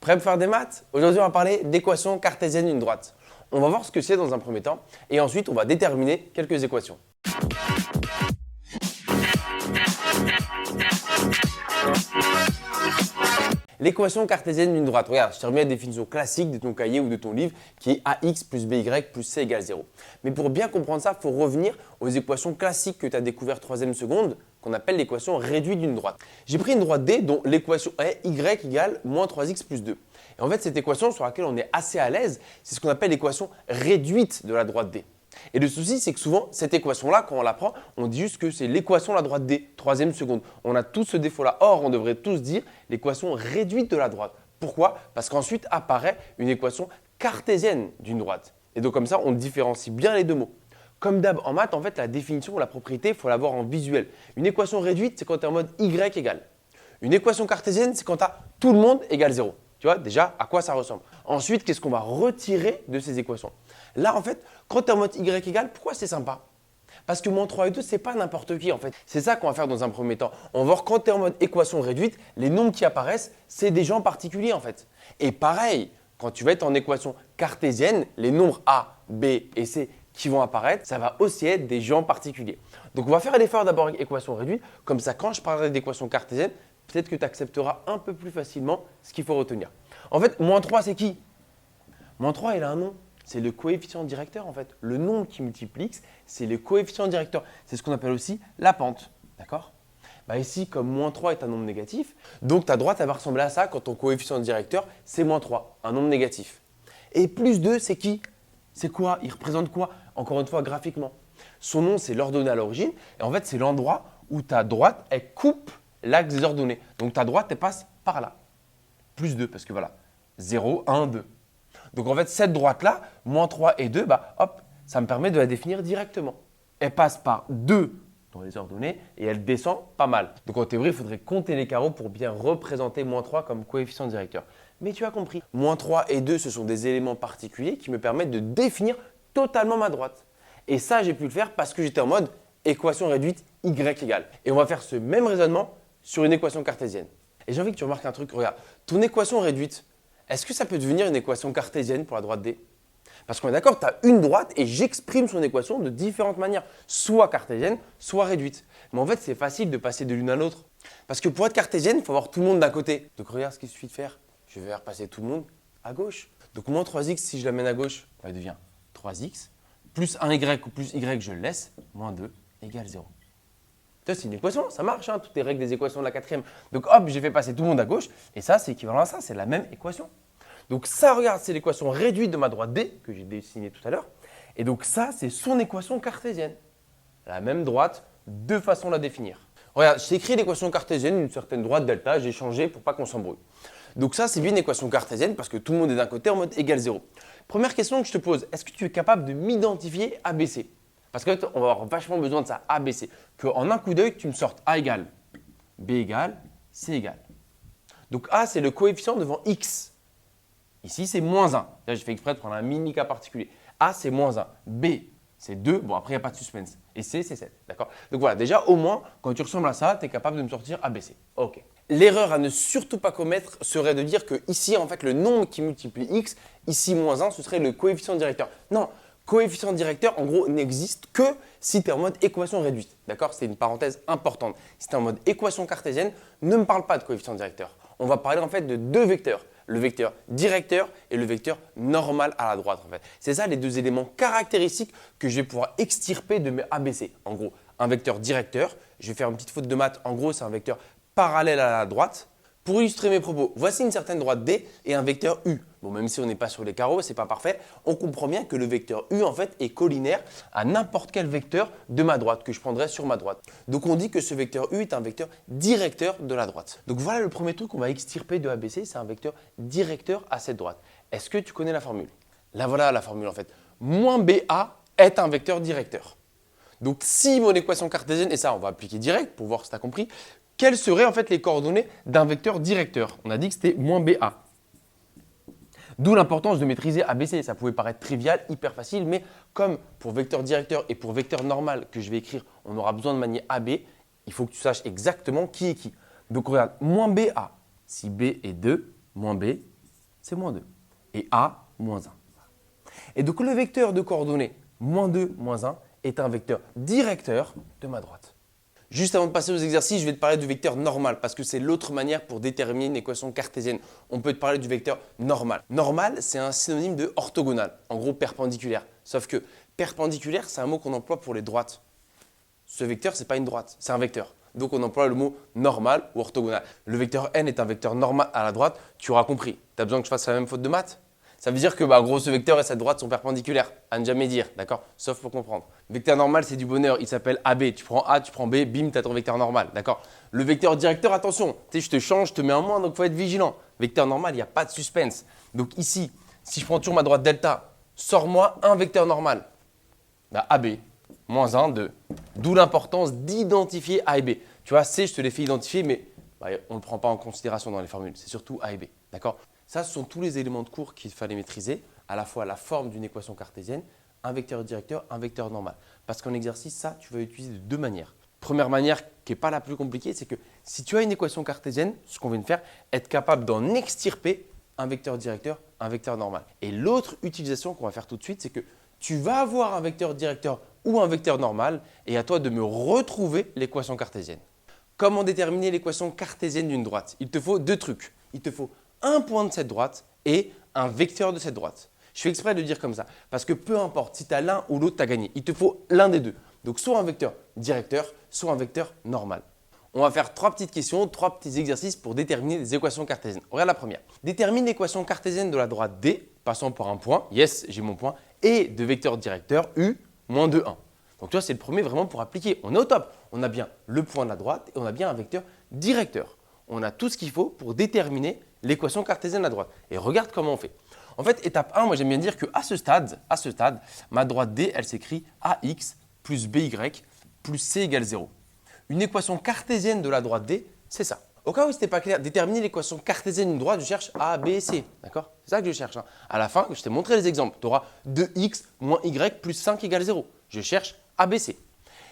Prêt pour faire des maths? Aujourd'hui, on va parler d'équations cartésiennes d'une droite. On va voir ce que c'est dans un premier temps et ensuite, on va déterminer quelques équations. L'équation cartésienne d'une droite. Regarde, je t'ai remis la définition classique de ton cahier ou de ton livre qui est ax plus by plus c égale 0. Mais pour bien comprendre ça, il faut revenir aux équations classiques que tu as découvertes 3e seconde, qu'on appelle l'équation réduite d'une droite. J'ai pris une droite D dont l'équation est y égale moins 3x plus 2. Et en fait, cette équation sur laquelle on est assez à l'aise, c'est ce qu'on appelle l'équation réduite de la droite D. Et le souci, c'est que souvent, cette équation-là, quand on la prend, on dit juste que c'est l'équation de la droite D, 3e seconde. On a tout ce défaut-là. Or, on devrait tous dire l'équation réduite de la droite. Pourquoi? Parce qu'ensuite apparaît une équation cartésienne d'une droite. Et donc, comme ça, on différencie bien les deux mots. Comme d'hab en maths, en fait, la définition ou la propriété, il faut l'avoir en visuel. Une équation réduite, c'est quand tu es en mode y égale. Une équation cartésienne, c'est quand tu as tout le monde égale 0. Tu vois déjà à quoi ça ressemble. Ensuite, qu'est-ce qu'on va retirer de ces équations? Là, en fait, quand tu es en mode y égale, pourquoi c'est sympa? Parce que moins 3 et 2, ce n'est pas n'importe qui en fait. C'est ça qu'on va faire dans un premier temps. On va voir quand tu es en mode équation réduite, les nombres qui apparaissent, c'est des gens particuliers en fait. Et pareil, quand tu vas être en équation cartésienne, les nombres A, B et C qui vont apparaître, ça va aussi être des gens particuliers. Donc, on va faire l'effort d'abord avec équation réduite. Comme ça, quand je parlerai d'équation cartésienne, peut-être que tu accepteras un peu plus facilement ce qu'il faut retenir. En fait, moins 3, c'est qui? Moins 3, il a un nom. C'est le coefficient directeur en fait. Le nombre qui multiplie x, c'est le coefficient directeur. C'est ce qu'on appelle aussi la pente. D'accord? Ici, comme moins 3 est un nombre négatif, donc ta droite elle va ressembler à ça quand ton coefficient directeur, c'est moins 3, un nombre négatif. Et plus 2, c'est qui? C'est quoi? Il représente quoi? Encore une fois, graphiquement. Son nom, c'est l'ordonnée à l'origine. Et en fait, c'est l'endroit où ta droite, elle coupe l'axe des ordonnées. Donc ta droite, elle passe par là. Plus 2, parce que voilà, 0, 1, 2. Donc en fait, cette droite-là, moins 3 et 2, hop, ça me permet de la définir directement. Elle passe par 2 dans les ordonnées et elle descend pas mal. Donc en théorie, il faudrait compter les carreaux pour bien représenter moins 3 comme coefficient directeur. Mais tu as compris, moins 3 et 2, ce sont des éléments particuliers qui me permettent de définir totalement ma droite. Et ça, j'ai pu le faire parce que j'étais en mode équation réduite y égale. Et on va faire ce même raisonnement sur une équation cartésienne. Et j'ai envie que tu remarques un truc. Regarde, ton équation réduite, est-ce que ça peut devenir une équation cartésienne pour la droite D? Parce qu'on est d'accord, tu as une droite et j'exprime son équation de différentes manières, soit cartésienne, soit réduite. Mais en fait, c'est facile de passer de l'une à l'autre. Parce que pour être cartésienne, il faut avoir tout le monde d'un côté. Donc regarde ce qu'il suffit de faire. Je vais faire passer tout le monde à gauche. Donc moins 3x, si je l'amène à gauche, elle devient 3x. Plus 1y ou plus y, je le laisse, moins 2 égale 0. C'est une équation, ça marche, hein, toutes les règles des équations de la quatrième. Donc hop, j'ai fait passer tout le monde à gauche et ça, c'est équivalent à ça, c'est la même équation. Donc ça, regarde, c'est l'équation réduite de ma droite D que j'ai dessinée tout à l'heure. Et donc ça, c'est son équation cartésienne. La même droite, deux façons de la définir. Regarde, j'ai écrit l'équation cartésienne d'une certaine droite delta, j'ai changé pour pas qu'on s'embrouille. Donc ça, c'est bien une équation cartésienne parce que tout le monde est d'un côté en mode égale 0. Première question que je te pose, est-ce que tu es capable de m'identifier ABC? Parce qu'on va avoir vachement besoin de ça, ABC. Qu'en un coup d'œil, tu me sortes A égale, B égale, C égale. Donc A, c'est le coefficient devant X. Ici, c'est moins 1. Là, j'ai fait exprès de prendre un mini cas particulier. A, c'est moins 1. B, c'est 2. Bon, après, il n'y a pas de suspense. Et C, c'est 7. D'accord? Donc voilà, déjà, au moins, quand tu ressembles à ça, tu es capable de me sortir ABC. OK. L'erreur à ne surtout pas commettre serait de dire que ici, en fait, le nombre qui multiplie X, ici, moins 1, ce serait le coefficient directeur. Non. Coefficient directeur, en gros, n'existe que si tu es en mode équation réduite. D'accord? C'est une parenthèse importante. Si tu es en mode équation cartésienne, ne me parle pas de coefficient directeur. On va parler en fait de deux vecteurs. Le vecteur directeur et le vecteur normal à la droite. En fait. C'est ça les deux éléments caractéristiques que je vais pouvoir extirper de mes ABC. En gros, un vecteur directeur, je vais faire une petite faute de maths. En gros, c'est un vecteur parallèle à la droite. Pour illustrer mes propos, voici une certaine droite D et un vecteur U. Bon, même si on n'est pas sur les carreaux, ce n'est pas parfait, on comprend bien que le vecteur U en fait est collinaire à n'importe quel vecteur de ma droite que je prendrais sur ma droite. Donc on dit que ce vecteur U est un vecteur directeur de la droite. Donc voilà le premier truc qu'on va extirper de ABC, c'est un vecteur directeur à cette droite. Est-ce que tu connais la formule? Là voilà la formule en fait. Moins BA est un vecteur directeur. Donc si mon équation cartésienne, et ça on va appliquer direct pour voir si tu as compris, quelles seraient en fait les coordonnées d'un vecteur directeur? On a dit que c'était moins BA. D'où l'importance de maîtriser ABC. Ça pouvait paraître trivial, hyper facile, mais comme pour vecteur directeur et pour vecteur normal que je vais écrire, on aura besoin de manier AB, il faut que tu saches exactement qui est qui. Donc regarde, moins BA, si B est 2, moins B c'est moins 2. Et A, moins 1. Et donc le vecteur de coordonnées moins 2, moins 1 est un vecteur directeur de ma droite. Juste avant de passer aux exercices, je vais te parler du vecteur normal parce que c'est l'autre manière pour déterminer une équation cartésienne. On peut te parler du vecteur normal. Normal, c'est un synonyme de orthogonal, en gros perpendiculaire. Sauf que perpendiculaire, c'est un mot qu'on emploie pour les droites. Ce vecteur, ce n'est pas une droite, c'est un vecteur. Donc on emploie le mot normal ou orthogonal. Le vecteur n est un vecteur normal à la droite, tu auras compris. Tu as besoin que je fasse la même faute de maths? Ça veut dire que en gros, ce vecteur et cette droite sont perpendiculaires, à ne jamais dire, d'accord? Sauf pour comprendre. Vecteur normal, c'est du bonheur, il s'appelle AB. Tu prends A, tu prends B, bim, tu as ton vecteur normal, d'accord? Le vecteur directeur, attention, tu sais, je te change, je te mets un moins, donc il faut être vigilant. Vecteur normal, il n'y a pas de suspense. Donc ici, si je prends toujours ma droite delta, sors-moi un vecteur normal. AB, moins 1, 2. D'où l'importance d'identifier A et B. Tu vois, C, je te l'ai fait identifier, mais on ne le prend pas en considération dans les formules. C'est surtout A et B, d'accord? Ça, ce sont tous les éléments de cours qu'il fallait maîtriser, à la fois la forme d'une équation cartésienne, un vecteur directeur, un vecteur normal. Parce qu'en exercice, ça, tu vas utiliser de deux manières. Première manière, qui n'est pas la plus compliquée, c'est que si tu as une équation cartésienne, ce qu'on vient de faire, être capable d'en extirper un vecteur directeur, un vecteur normal. Et l'autre utilisation qu'on va faire tout de suite, c'est que tu vas avoir un vecteur directeur ou un vecteur normal et à toi de me retrouver l'équation cartésienne. Comment déterminer l'équation cartésienne d'une droite? Il te faut deux trucs. Il te faut un point de cette droite et un vecteur de cette droite. Je fais exprès de dire comme ça parce que peu importe, si tu as l'un ou l'autre, tu as gagné. Il te faut l'un des deux. Donc soit un vecteur directeur, soit un vecteur normal. On va faire trois petites questions, trois petits exercices pour déterminer les équations cartésiennes. Regarde la première. Détermine l'équation cartésienne de la droite D, passant par un point, yes, j'ai mon point, et de vecteur directeur U, moins 2, 1. Donc tu vois, c'est le premier vraiment pour appliquer. On est au top. On a bien le point de la droite et on a bien un vecteur directeur. On a tout ce qu'il faut pour déterminer l'équation cartésienne de la droite. Et regarde comment on fait. En fait, étape 1, moi j'aime bien dire qu'à ce stade, ma droite D, elle s'écrit AX plus BY plus C égale 0. Une équation cartésienne de la droite D, c'est ça. Au cas où ce n'était pas clair, déterminer l'équation cartésienne d'une droite, je cherche A, B, C. D'accord? C'est ça que je cherche. À la fin, je t'ai montré les exemples. Tu auras 2x moins y plus 5 égale 0. Je cherche A, B, C.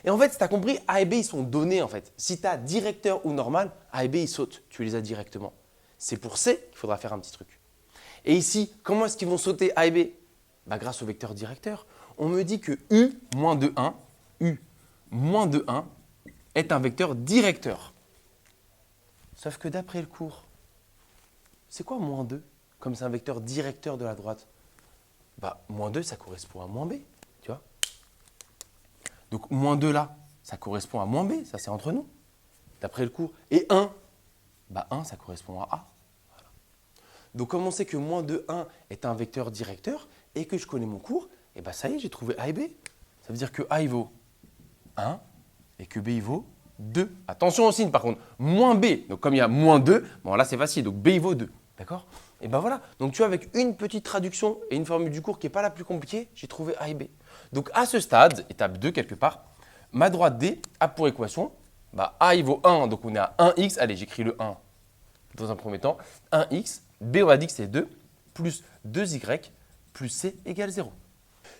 Et en fait, si tu as compris, A et B, ils sont donnés en fait. Si tu as directeur ou normal, A et B, ils sautent. Tu les as directement. C'est pour C qu'il faudra faire un petit truc. Et ici, comment est-ce qu'ils vont sauter A et B? Grâce au vecteur directeur. On me dit que U moins 2, 1, U moins 2, 1 est un vecteur directeur. Sauf que d'après le cours, c'est quoi moins 2 comme c'est un vecteur directeur de la droite? Moins 2, ça correspond à moins B, tu vois. Donc moins 2 là, ça correspond à moins B, ça c'est entre nous, d'après le cours. Et 1, 1, ça correspond à A. Voilà. Donc comme on sait que moins 2, 1 est un vecteur directeur et que je connais mon cours, et ça y est, j'ai trouvé A et B. Ça veut dire que A il vaut 1 et que B il vaut 2. Attention au signe par contre, moins B. Donc comme il y a moins 2, là c'est facile, donc B il vaut 2. D'accord? Et voilà. Donc tu vois, avec une petite traduction et une formule du cours qui n'est pas la plus compliquée, j'ai trouvé A et B. Donc à ce stade, étape 2 quelque part, ma droite D a pour équation, A il vaut 1, donc on est à 1x. Allez, j'écris le 1 dans un premier temps. 1x, B on a dit que c'est 2, plus 2y, plus C égale 0.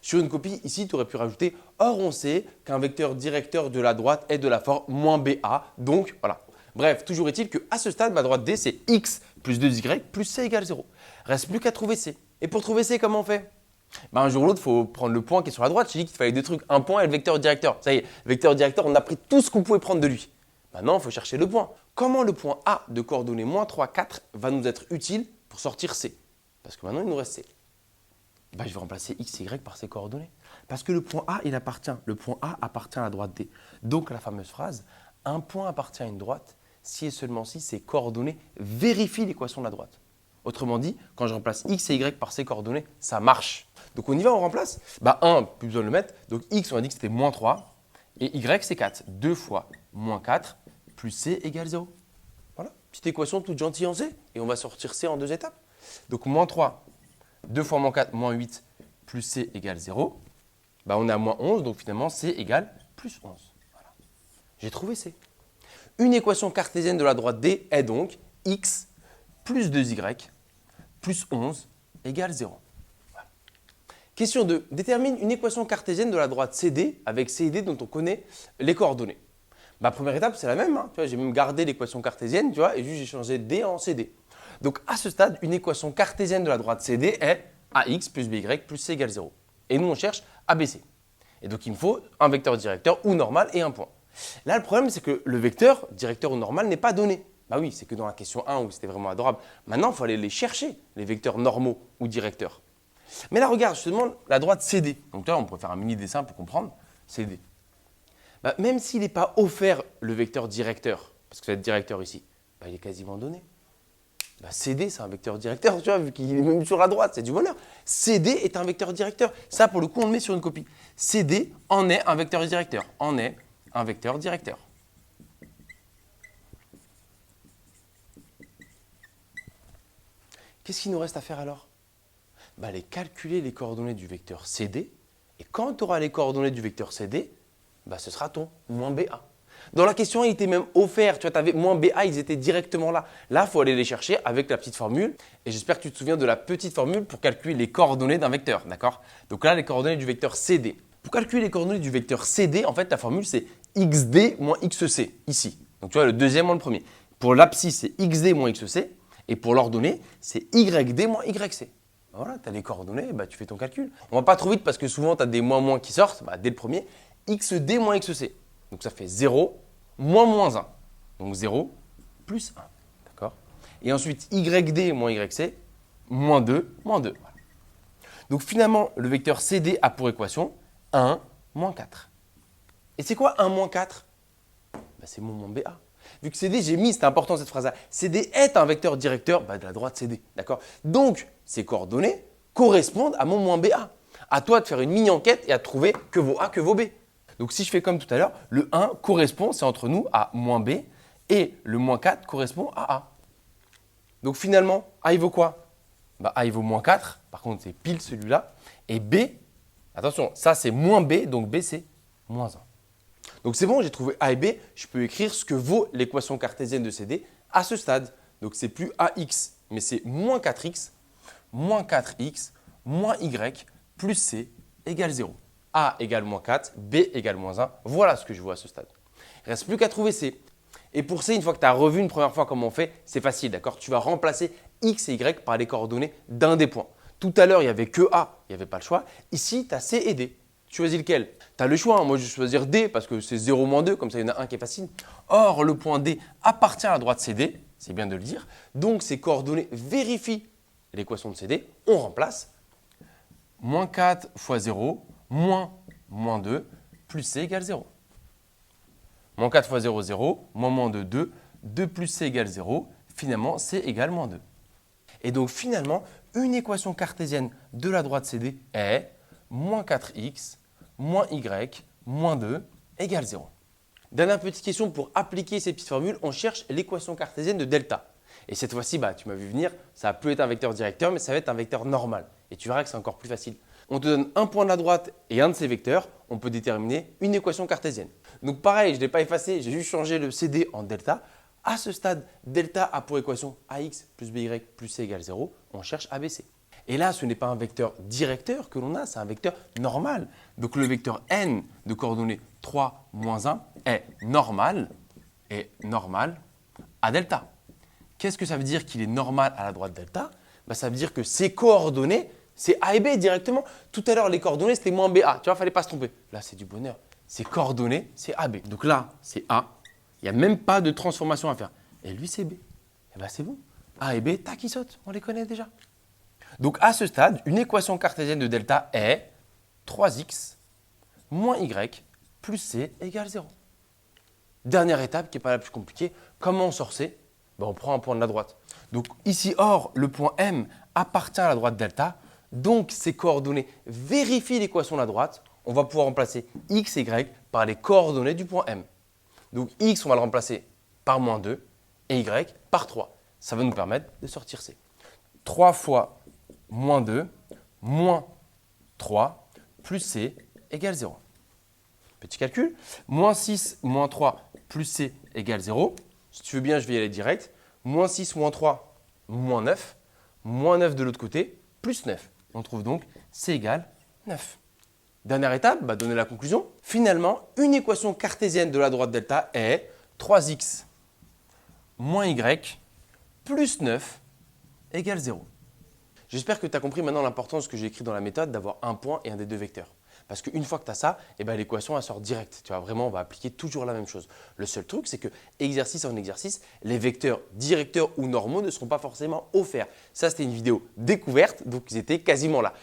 Sur une copie, ici, tu aurais pu rajouter « Or, on sait qu'un vecteur directeur de la droite est de la forme moins BA. » Donc, voilà. Bref, toujours est-il qu'à ce stade, ma droite D, c'est x plus 2y plus C égale 0. Reste plus qu'à trouver C. Et pour trouver C, comment on fait? Un jour ou l'autre, il faut prendre le point qui est sur la droite. J'ai dit qu'il fallait deux trucs, un point et le vecteur directeur. Ça y est, le vecteur directeur, on a pris tout ce qu'on pouvait prendre de lui. Maintenant, il faut chercher le point. Comment le point A de coordonnées moins 3, 4 va nous être utile pour sortir C? Parce que maintenant, il nous reste C. Je vais remplacer x et y par ces coordonnées. Parce que le point A appartient à la droite D. Donc la fameuse phrase, un point appartient à une droite si et seulement si ses coordonnées vérifient l'équation de la droite. Autrement dit, quand je remplace x et y par ces coordonnées, ça marche. Donc on y va, on remplace. 1, plus besoin de le mettre. Donc x, on a dit que c'était moins 3. Et y, c'est 4. 2 fois moins 4 plus c égale 0. Voilà, petite équation toute gentille en C. Et on va sortir C en deux étapes. Donc moins 3. 2 fois moins 4, moins 8, plus C égale 0. On est à moins 11, donc finalement C égale plus 11. Voilà. J'ai trouvé C. Une équation cartésienne de la droite D est donc x plus 2y plus 11 égale 0. Voilà. Question 2. Détermine une équation cartésienne de la droite CD avec C et D dont on connaît les coordonnées. Première étape, c'est la même. J'ai même gardé l'équation cartésienne, et juste j'ai changé D en CD. Donc à ce stade, une équation cartésienne de la droite CD est AX plus BY plus C égale 0. Et nous, on cherche ABC. Et donc il me faut un vecteur directeur ou normal et un point. Là, le problème, c'est que le vecteur directeur ou normal n'est pas donné. Bah oui, c'est que dans la question 1 où c'était vraiment adorable. Maintenant, il faut aller les chercher, les vecteurs normaux ou directeurs. Mais là, regarde, je te demande la droite CD. Donc là, on pourrait faire un mini dessin pour comprendre. CD. Bah, même s'il n'est pas offert le vecteur directeur, parce que ça va être directeur ici, bah, il est quasiment donné. Bah, CD, c'est un vecteur directeur, tu vois, vu qu'il est même sur la droite, c'est du bonheur. CD est un vecteur directeur. Ça, pour le coup, on le met sur une copie. CD en est un vecteur directeur. En est un vecteur directeur. Qu'est-ce qu'il nous reste à faire alors? Bah, aller calculer les coordonnées du vecteur CD. Et quand tu auras les coordonnées du vecteur CD, bah, ce sera ton moins BA. Dans la question, il était même offert. Tu vois, tu avais moins BA, ils étaient directement là. Là, il faut aller les chercher avec la petite formule. Et j'espère que tu te souviens de la petite formule pour calculer les coordonnées d'un vecteur. D'accord? Donc là, les coordonnées du vecteur CD. Pour calculer les coordonnées du vecteur CD, en fait, la formule, c'est XD moins XC, ici. Donc tu vois, le deuxième moins le premier. Pour l'abscisse, c'est XD moins XC. Et pour l'ordonnée, c'est YD moins YC. Voilà, tu as les coordonnées, bah, tu fais ton calcul. On ne va pas trop vite parce que souvent, tu as des moins qui sortent. Bah, dès le premier, XD moins XC. Donc ça fait 0 moins 1. Donc 0 plus 1. D'accord? Et ensuite, YD moins YC, moins 2, moins 2. Voilà. Donc finalement, le vecteur CD a pour équation 1, moins 4. Et c'est quoi 1, moins 4? Bah, c'est mon moins BA. Vu que CD, j'ai mis, c'est important cette phrase-là, CD est un vecteur directeur de la droite CD. D'accord? Donc, ces coordonnées correspondent à mon moins BA. À toi de faire une mini-enquête et à trouver que vaut A, que vaut B. Donc, si je fais comme tout à l'heure, le 1 correspond, c'est entre nous, à moins B et le moins 4 correspond à A. Donc, finalement, A, il vaut quoi? Bah, A, il vaut moins 4. Par contre, c'est pile celui-là. Et B, attention, ça, c'est moins B, donc B, c'est moins 1. Donc c'est bon, j'ai trouvé A et B, je peux écrire ce que vaut l'équation cartésienne de CD à ce stade. Donc c'est plus AX, mais c'est moins 4X, moins 4X, moins Y, plus C égale 0. A égale moins 4, B égale moins 1. Voilà ce que je vois à ce stade. Il ne reste plus qu'à trouver C. Et pour C, une fois que tu as revu une première fois comment on fait, c'est facile, d'accord? Tu vas remplacer X et Y par les coordonnées d'un des points. Tout à l'heure, il n'y avait que A, il n'y avait pas le choix. Ici, tu as C et D. Tu choisis lequel? Tu as le choix. Moi, je vais choisir D parce que c'est 0 moins 2, comme ça, il y en a un qui est facile. Or, le point D appartient à la droite CD, c'est bien de le dire. Donc, ces coordonnées vérifient l'équation de CD. On remplace. Moins 4 fois 0, moins 2, plus C égale 0. Moins 4 fois 0, 0, moins 2, 2, 2 plus C égale 0. Finalement, C égale moins 2. Et donc, finalement, une équation cartésienne de la droite CD est moins 4x, moins y, moins 2 égale 0. Dernière petite question pour appliquer ces petites formules, on cherche l'équation cartésienne de delta. Et cette fois-ci, bah, tu m'as vu venir, ça peut être un vecteur directeur, mais ça va être un vecteur normal. Et tu verras que c'est encore plus facile. On te donne un point de la droite et un de ces vecteurs, on peut déterminer une équation cartésienne. Donc pareil, je ne l'ai pas effacé, j'ai juste changé le CD en delta. À ce stade, delta a pour équation AX plus BY plus C égale 0, on cherche ABC. Et là, ce n'est pas un vecteur directeur que l'on a, c'est un vecteur normal. Donc le vecteur n de coordonnées 3, moins 1 est normal à delta. Qu'est-ce que ça veut dire qu'il est normal à la droite delta? Bah, ça veut dire que ses coordonnées, c'est A et B directement. Tout à l'heure, les coordonnées, c'était moins BA. Tu vois, il ne fallait pas se tromper. Là, c'est du bonheur. Ses coordonnées, c'est AB. Donc là, c'est A. Il n'y a même pas de transformation à faire. Et lui, c'est B. Et bien, c'est bon. A et B, tac, ils sautent. On les connaît déjà. Donc, à ce stade, une équation cartésienne de delta est 3x moins y plus c égale 0. Dernière étape qui n'est pas la plus compliquée. Comment on sort C? Ben, on prend un point de la droite. Donc, ici, or, le point M appartient à la droite delta. Donc, ces coordonnées vérifient l'équation de la droite. On va pouvoir remplacer x et y par les coordonnées du point M. Donc, x, on va le remplacer par moins 2 et y par 3. Ça va nous permettre de sortir C. 3 fois moins 2, moins 3, plus C égale 0. Petit calcul. Moins 6, moins 3, plus C égale 0. Si tu veux bien, je vais y aller direct. Moins 6, moins 3, moins 9. Moins 9 de l'autre côté, plus 9. On trouve donc C égale 9. Dernière étape, donner la conclusion. Finalement, une équation cartésienne de la droite delta est 3x moins y plus 9 égale 0. J'espère que tu as compris maintenant l'importance que j'ai écrit dans la méthode d'avoir un point et un des deux vecteurs. Parce qu'une fois que tu as ça, l'équation elle sort directe. Tu vois, vraiment, on va appliquer toujours la même chose. Le seul truc, c'est que exercice en exercice, les vecteurs directeurs ou normaux ne seront pas forcément offerts. Ça, c'était une vidéo découverte, donc ils étaient quasiment là.